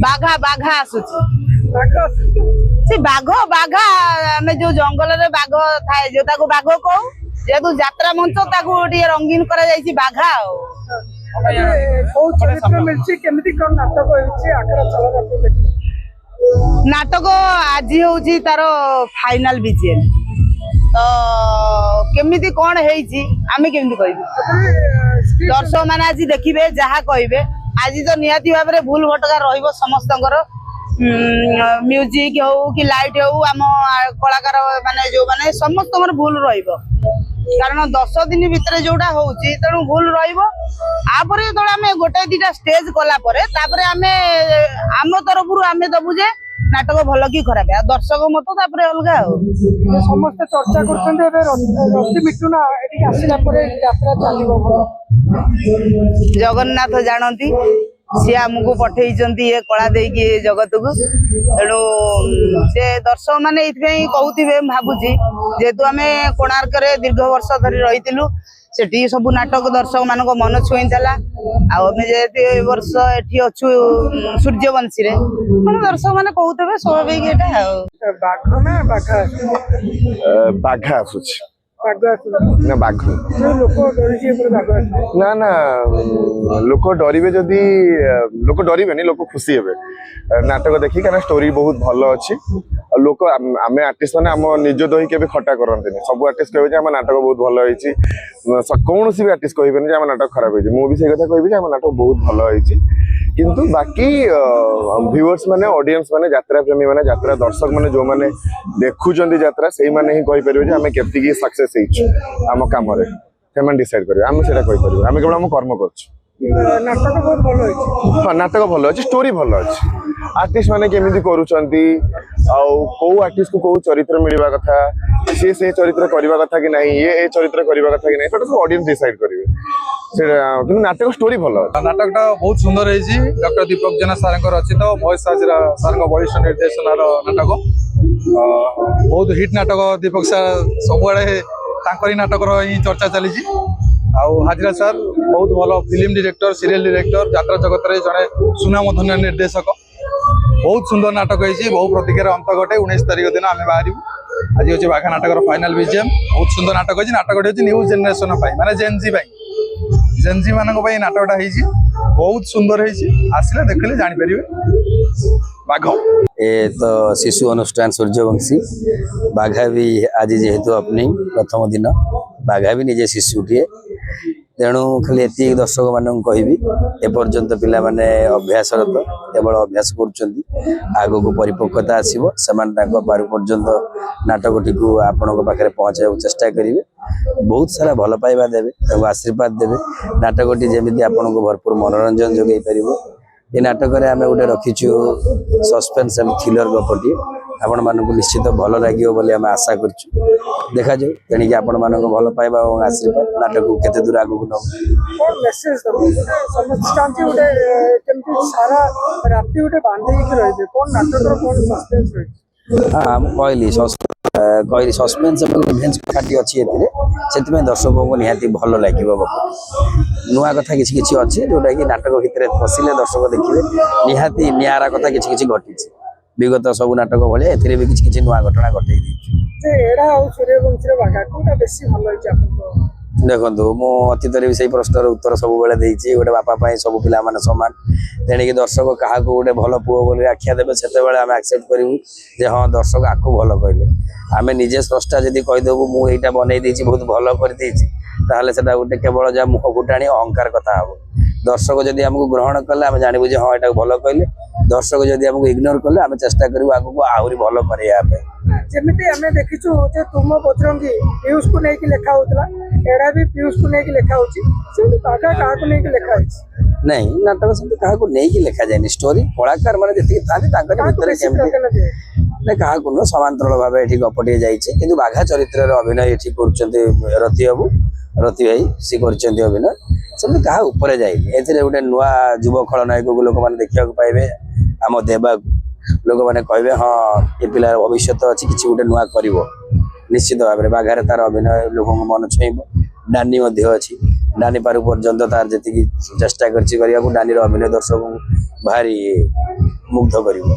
बाघा बाघा आसुची से बाघ बाघा आमे जो जंगल रे बाघ थाए जो ताको बाघ को जेतु यात्रा मंच ताको टिए रंगीन करा जाईची बाघा नाटक आज हूँ तार फाइनाल बीजीएम तो केमिति कौन है आमे केमिति कहबी दर्शक माने आज देखिबे जहा कहबे आज तो निहाती भाव में भूल भटका रहिबो समस्तंकर म्यूजिक हो कि लाइट हो आम कलाकार माने जो माने समस्त भूल रहिबो कारण 10 दिन भितर जोड़ा होउची तेणु भूल रहिबो आपर जो आम गोटे दीटा स्टेज कला परे तापरे आमे आम तरफ आमे दबु जे नाटक भल कि खराब दर्शक मत तापरे अलगा हो समस्त चर्चा करछन्ते रति मिटुना एठी आसिला परे यात्रा चालिबो जगन्नाथ जानती सी आमको पठे ये कला दे जगत को तेणु से दर्शक मैंने ये कहते भावुची जेहेतु आम कोणार्क दीर्घ वर्ष धरी रही से सब नाटक दर्शक मान मन छुई आम जेहेतु वर्ष एटी अच्छु सूर्यवंशी दर्शक मैंने कहते स्वाभाविक यहाँ बाघ ना बाघा बाघा आसुच ना बाघ लोक डरी ना ना लोक डरवे जदि लोक डरवे लोक खुशी हे नाटक देखी क्या स्टोरी बहुत भल अच्छी लोक आम आर्टिस्ट मैंने आम निज दही के खटा करते सब आर्टिस्ट कहे आम नाटक बहुत भल हो कौन भी आर्टिस्ट कहे आम नाटक खराब हो मुझे कथा कहि आम नाटक बहुत भल हो किंतु बाकी व्यूअर्स माने ऑडियंस माने यात्रा प्रेमी माने यात्रा दर्शक माने जो माने देखुचंदी यात्रा सेही माने ही कहि परिबे जे हमें केतिकी सक्सेस हेइछु हम काम रे सेमान डिसाइड करिवे हम सेटा कहि परिबे हम केवल हम कर्म करछु नाटक बहुत भल होइछि हां नाटक भल अछि स्टोरी भल अछि आर्टिस्ट माने केमिति करूचंती आ को आर्टिस्ट को चरित्र मिलवा कथा से चरित्र करबा कथा कि नहीं ये चरित्र करबा कथा कि नहीं सेटा सब ऑडियंस डिसाइड करिवे से नाटक स्टोरी भल नाटक बहुत सुंदर है डॉक्टर दीपक जेना सार रचित महेश हाजरा सार बलिष्ठ निर्देशन नाटक बहुत हिट नाटक दीपक सार सब नाटक चर्चा चली हाजरा सार बहुत भल फिल्म डायरेक्टर सीरियल डायरेक्टर यात्रा जगत में जड़े सुनामधन्य निर्देशक बहुत सुंदर नाटक है बहु प्रतिकार अंत घटे 19 तारिख दिन आम बाहर आज हूँ बाघा नाटक फाइनाल बीजीएम बहुत सुंदर नाटक है नाटक न्यू जेनेरेशन माने जेनजी मान नाटकटा बहुत सुंदर आसिले देखले जापर बाघ ये तो शिशु अनुष्ठान सूर्यवंशी बाघा भी आज जेहेतु अपनी प्रथम दिन बाघा भी निजे शिशुटे तेणु खाली एति दर्शक मान कहबी एपर्यंत पिला माने अभ्यासरत केवल अभ्यास कर परिपक्वता आसो से पार पर्यंत नाटकटी को आपण पाखे पहुँचा चेष्टा करेंगे बहुत सारा भल पाइबा देवे आशीर्वाद देवे नाटकटी जमी आपण को भरपूर मनोरंजन जोगे पार ये नाटक आम गोटे रखीचु सस्पेन्स एंड थ्रिलर गपटी आपण मानक निश्चित भल लगे बोली आम आशा करूँ देखा जाऊ तेणिक आपण मानक भल पाइबा और आशीर्वाद नाटक को केते दूर आगू नौ कहली सस्पेन्स खाटी अच्छी से दर्शक को निहाती भल लगे नुआ कथा किसी किसी अच्छे जोटा कि नाटक भितर पशिले दर्शक देखिए निहाती निरा कथा किसी किसी घटी विगत सब नाटक भाई ए भी किसी नुआ घटना घटे देखो मु अतीत भी से प्रश्नर उत्तर सब बेले गोटे बापा सब पिला माने सामान तेणिक दर्शक क्या गोटे भल पुओ बोली आख्या देवे से आम एक्सेप्ट करूँ जे हाँ दर्शक आपको भल कहले आम निजे स्रष्टा जदि कहीदेबू मुझे बनई बहुत भल कर गोटे केवल जहाँ मुख फुटाणी अहंकार कथा हम दर्शक जदि आमको ग्रहण कले आम जानबू जे हाँ यहाँ भल कहले दर्शक जदि आमको इग्नोर कले आम चेष्टा करूँ आगू आहरी भल जमीती आम देखीचु जे तुम बजरंगी पीयूष को लेकिन लेखा होता एड़ा भी पीयूष को लेकिन लेखा होगा क्या लेखा नहीं नाटक से क्या नहीं लिखा जाए स्टोरी कलाकार मैंने क्या समांतर भाव ये गपटे जाइए बाघा चरित्र अभिनय ये कर रति बाबू रति भाई सी कर अभिनय से क्या ऊपर जाए गोटे नुआ युव खलनायक को लोक मैंने देखा पाइबे आम देवा लोक मैंने कहे हाँ ये पिलार भविष्य अच्छी किसी गोटे नुआ कर निश्चित भाव में बाघारे तार अभिनय लोक मन छुईब डानी अच्छी डानी पारु पर्यंत तार जी चेष्टा करछि करिया डानी अभिनय दर्शक भारी मुग्ध करिवो।